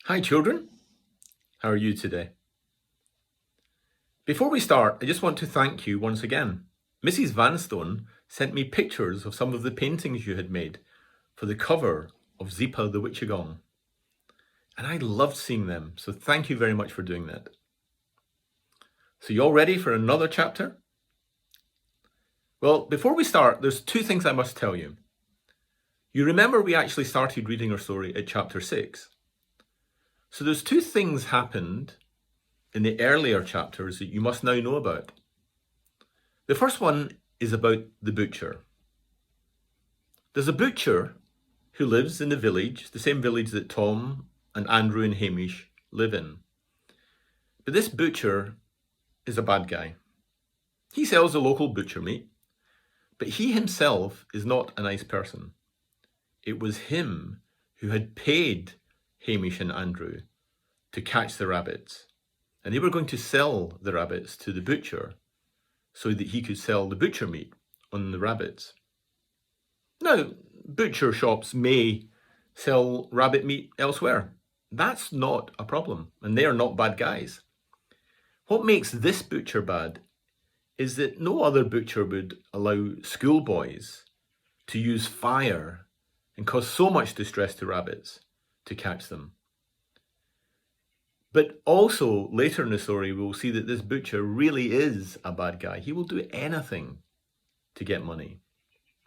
Hi children, how are you today? Before we start, I just want to thank you once again. Mrs. Vanstone sent me pictures of some of the paintings you had made for the cover of Zeepa the Wichagong. And I loved seeing them, so thank you very much for doing that. So you all ready for another chapter? Well, before we start, there's two things I must tell you. You remember we actually started reading our story at chapter 6. So there's two things happened in the earlier chapters that you must now know about. The first one is about the butcher. There's a butcher who lives in the village, the same village that Tom and Andrew and Hamish live in. But this butcher is a bad guy. He sells the local butcher meat, but he himself is not a nice person. It was him who had paid Hamish and Andrew to catch the rabbits, and they were going to sell the rabbits to the butcher so that he could sell the butcher meat on the rabbits. Now, butcher shops may sell rabbit meat elsewhere. That's not a problem, and they are not bad guys. What makes this butcher bad is that no other butcher would allow schoolboys to use fire and cause so much distress to rabbits to catch them. But also, later in the story, we'll see that this butcher really is a bad guy. He will do anything to get money.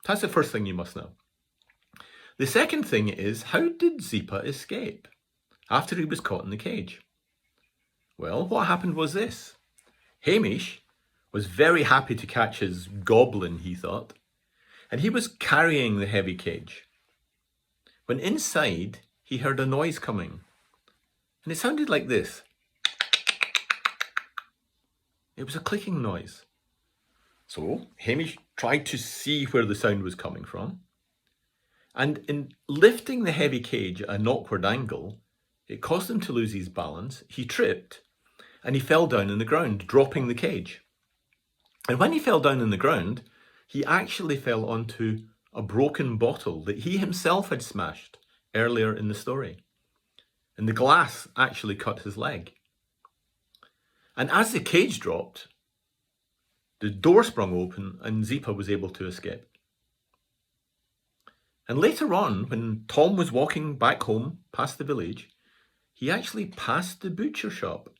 That's the first thing you must know. The second thing is, how did Zeepa escape after he was caught in the cage? Well, what happened was this. Hamish was very happy to catch his goblin, he thought, and he was carrying the heavy cage. When inside, he heard a noise coming, and it sounded like this. It was a clicking noise. So Hamish tried to see where the sound was coming from, and in lifting the heavy cage at an awkward angle, it caused him to lose his balance. He tripped, and he fell down on the ground, dropping the cage. And when he fell down on the ground, he actually fell onto a broken bottle that he himself had smashed earlier in the story. And the glass actually cut his leg. And as the cage dropped, the door sprung open and Zeepa was able to escape. And later on, when Tom was walking back home past the village, he actually passed the butcher shop.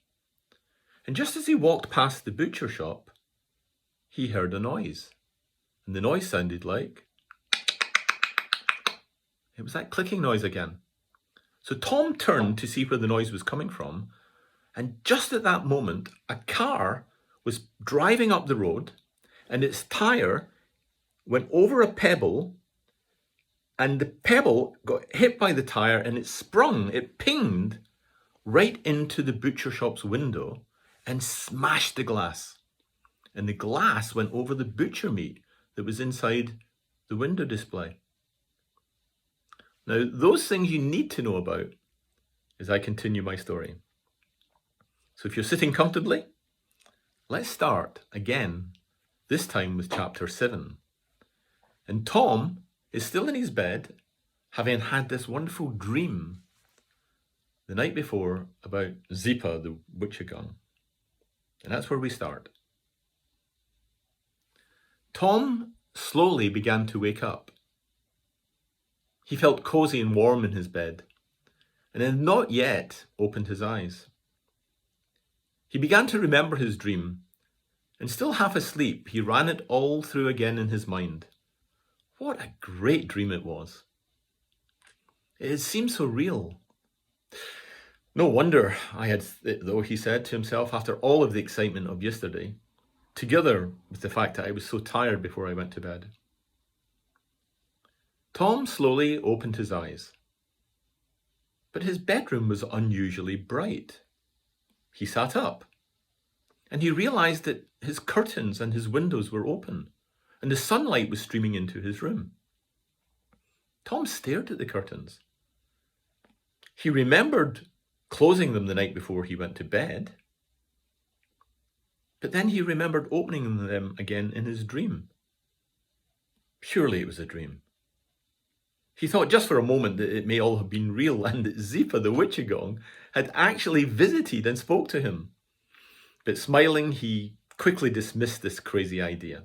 And just as he walked past the butcher shop, he heard a noise. And the noise sounded like... It was that clicking noise again. So Tom turned to see where the noise was coming from, and just at that moment, a car was driving up the road, and its tire went over a pebble, and the pebble got hit by the tire, and it pinged right into the butcher shop's window and smashed the glass. And the glass went over the butcher meat that was inside the window display. Now, those things you need to know about as I continue my story. So if you're sitting comfortably, let's start again, this time with chapter 7. And Tom is still in his bed, having had this wonderful dream the night before about Zeepa the Wichagong. And that's where we start. Tom slowly began to wake up. He felt cozy and warm in his bed, and had not yet opened his eyes. He began to remember his dream, and still half asleep, he ran it all through again in his mind. What a great dream it was. It seemed so real. No wonder I had it, though, he said to himself, after all of the excitement of yesterday, together with the fact that I was so tired before I went to bed. Tom slowly opened his eyes, but his bedroom was unusually bright. He sat up, and he realized that his curtains and his windows were open, and the sunlight was streaming into his room. Tom stared at the curtains. He remembered closing them the night before he went to bed, but then he remembered opening them again in his dream. Surely it was a dream. He thought just for a moment that it may all have been real and that Zeepa the Wichagong had actually visited and spoke to him. But smiling, he quickly dismissed this crazy idea.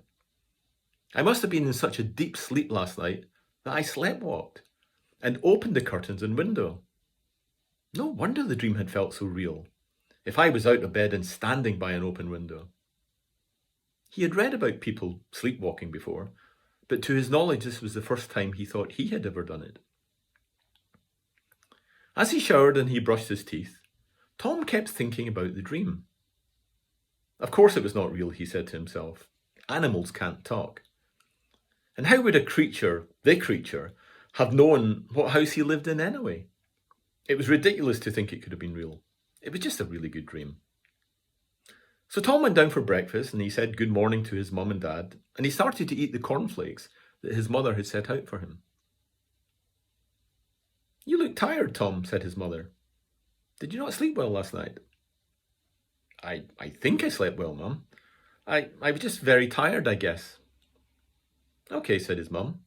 I must have been in such a deep sleep last night that I sleptwalked and opened the curtains and window. No wonder the dream had felt so real, if I was out of bed and standing by an open window. He had read about people sleepwalking before, but to his knowledge this was the first time he thought he had ever done it. As he showered and he brushed his teeth, Tom kept thinking about the dream. Of course it was not real, he said to himself. Animals can't talk. And how would the creature, have known what house he lived in anyway? It was ridiculous to think it could have been real. It was just a really good dream. So Tom went down for breakfast and he said good morning to his mum and dad, and he started to eat the cornflakes that his mother had set out for him. You look tired, Tom, said his mother. Did you not sleep well last night? I think I slept well, Mum. I was just very tired, I guess. Okay, said his mum.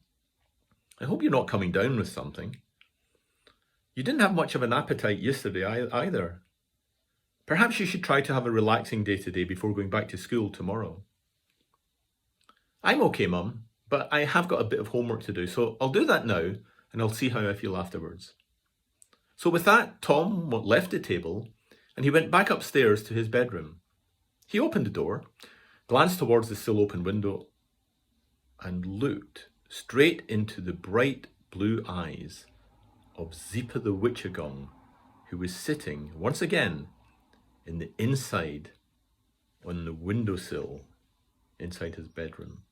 I hope you're not coming down with something. You didn't have much of an appetite yesterday either. Perhaps you should try to have a relaxing day today before going back to school tomorrow. I'm okay, Mum, but I have got a bit of homework to do, so I'll do that now and I'll see how I feel afterwards. So with that, Tom left the table and he went back upstairs to his bedroom. He opened the door, glanced towards the still open window, and looked straight into the bright blue eyes of Zeepa the Wichagong, who was sitting once again in the inside on the windowsill inside his bedroom.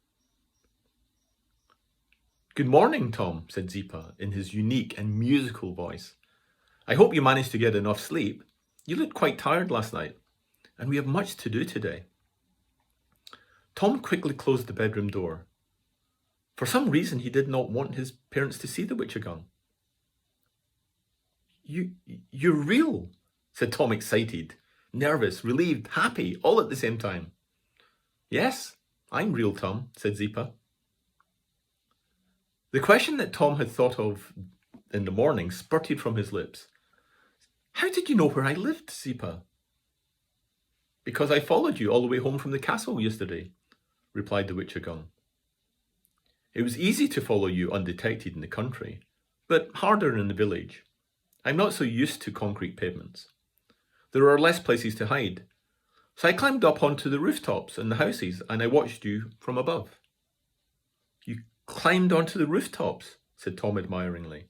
Good morning, Tom, said Zeepa in his unique and musical voice. I hope you managed to get enough sleep. You looked quite tired last night, and we have much to do today. Tom quickly closed the bedroom door. For some reason, he did not want his parents to see the Wichagong. You're real, said Tom, excited, nervous, relieved, happy, all at the same time. Yes, I'm real, Tom, said Zeepa. The question that Tom had thought of in the morning spurted from his lips. How did you know where I lived, Zeepa? Because I followed you all the way home from the castle yesterday, replied the Wichagong. It was easy to follow you undetected in the country, but harder in the village. I'm not so used to concrete pavements. There are less places to hide, so I climbed up onto the rooftops and the houses and I watched you from above. You climbed onto the rooftops, said Tom admiringly.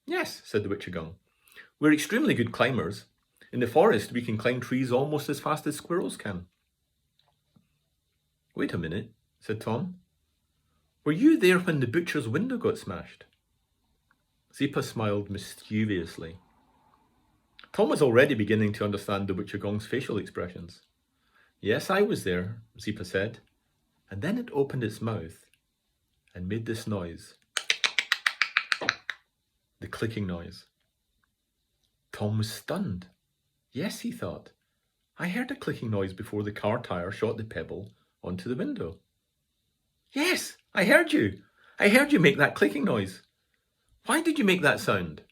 Yes, said the Wichagong. We're extremely good climbers. In the forest, we can climb trees almost as fast as squirrels can. Wait a minute, said Tom. Were you there when the butcher's window got smashed? Zeepa smiled mischievously. Tom was already beginning to understand the Wichagong's facial expressions. Yes, I was there, Zeepa said, and then it opened its mouth and made this noise. The clicking noise. Tom was stunned. Yes, he thought. I heard a clicking noise before the car tire shot the pebble onto the window. Yes, I heard you. I heard you make that clicking noise. Why did you make that sound?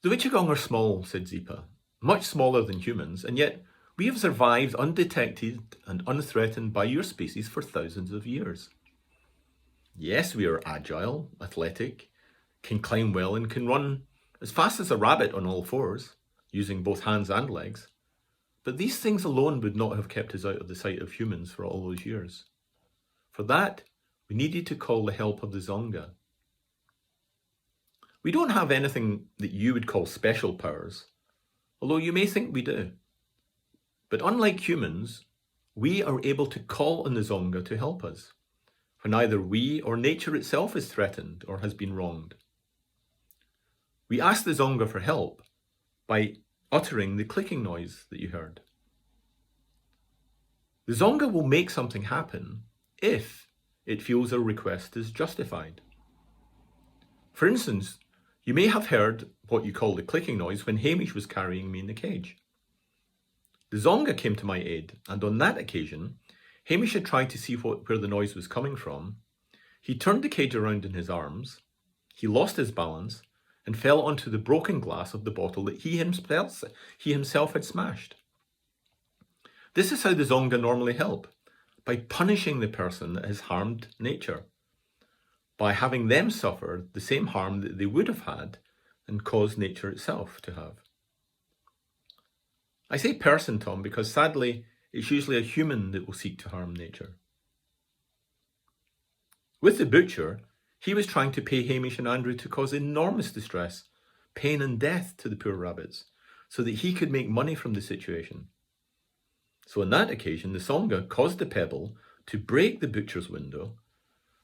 The Wichagong are small, said Zeepa, much smaller than humans, and yet we have survived undetected and unthreatened by your species for thousands of years. Yes, we are agile, athletic, can climb well, and can run as fast as a rabbit on all fours, using both hands and legs. But these things alone would not have kept us out of the sight of humans for all those years. For that, we needed to call the help of the Zonga. We don't have anything that you would call special powers, although you may think we do. But unlike humans, we are able to call on the Zonga to help us, when either we or nature itself is threatened or has been wronged. We ask the Zonga for help by uttering the clicking noise that you heard. The Zonga will make something happen if it feels a request is justified. For instance, you may have heard what you call the clicking noise when Hamish was carrying me in the cage. The Zonga came to my aid, and on that occasion, Hamish had tried to see where the noise was coming from. He turned the cage around in his arms, he lost his balance, and fell onto the broken glass of the bottle that he himself had smashed. This is how the Zonga normally help, by punishing the person that has harmed nature, by having them suffer the same harm that they would have had and caused nature itself to have. I say person, Tom, because sadly, it's usually a human that will seek to harm nature. With the butcher, he was trying to pay Hamish and Andrew to cause enormous distress, pain and death to the poor rabbits, so that he could make money from the situation. So on that occasion, the Zonga caused the pebble to break the butcher's window,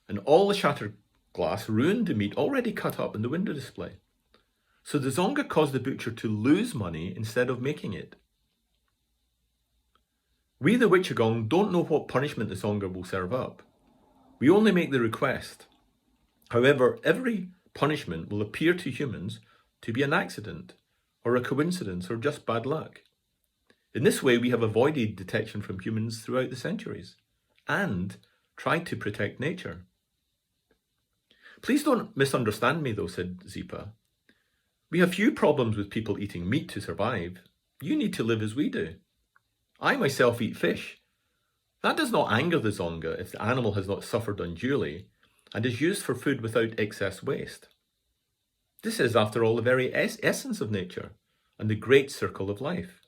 and all the shattered glass ruined the meat already cut up in the window display. So the Zonga caused the butcher to lose money instead of making it. We, the Wichagong, don't know what punishment the Zonga will serve up. We only make the request. However, every punishment will appear to humans to be an accident, or a coincidence, or just bad luck. In this way, we have avoided detection from humans throughout the centuries, and tried to protect nature. Please don't misunderstand me though, said Zeepa. We have few problems with people eating meat to survive. You need to live as we do. I myself eat fish. That does not anger the Zonga if the animal has not suffered unduly and is used for food without excess waste. This is, after all, the very essence of nature and the great circle of life.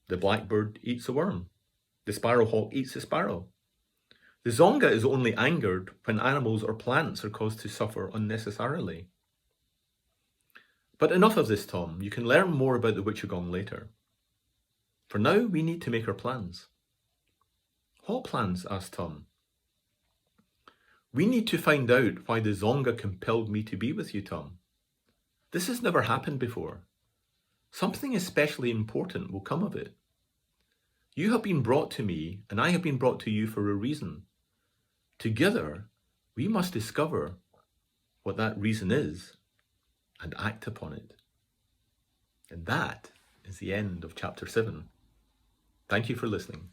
The blackbird eats a worm. The sparrowhawk eats a sparrow. The Zonga is only angered when animals or plants are caused to suffer unnecessarily. But enough of this, Tom. You can learn more about the Wichagong later. For now, we need to make our plans. What plans? Asked Tom. We need to find out why the Zonga compelled me to be with you, Tom. This has never happened before. Something especially important will come of it. You have been brought to me, and I have been brought to you for a reason. Together, we must discover what that reason is and act upon it. And that is the end of chapter 7. Thank you for listening.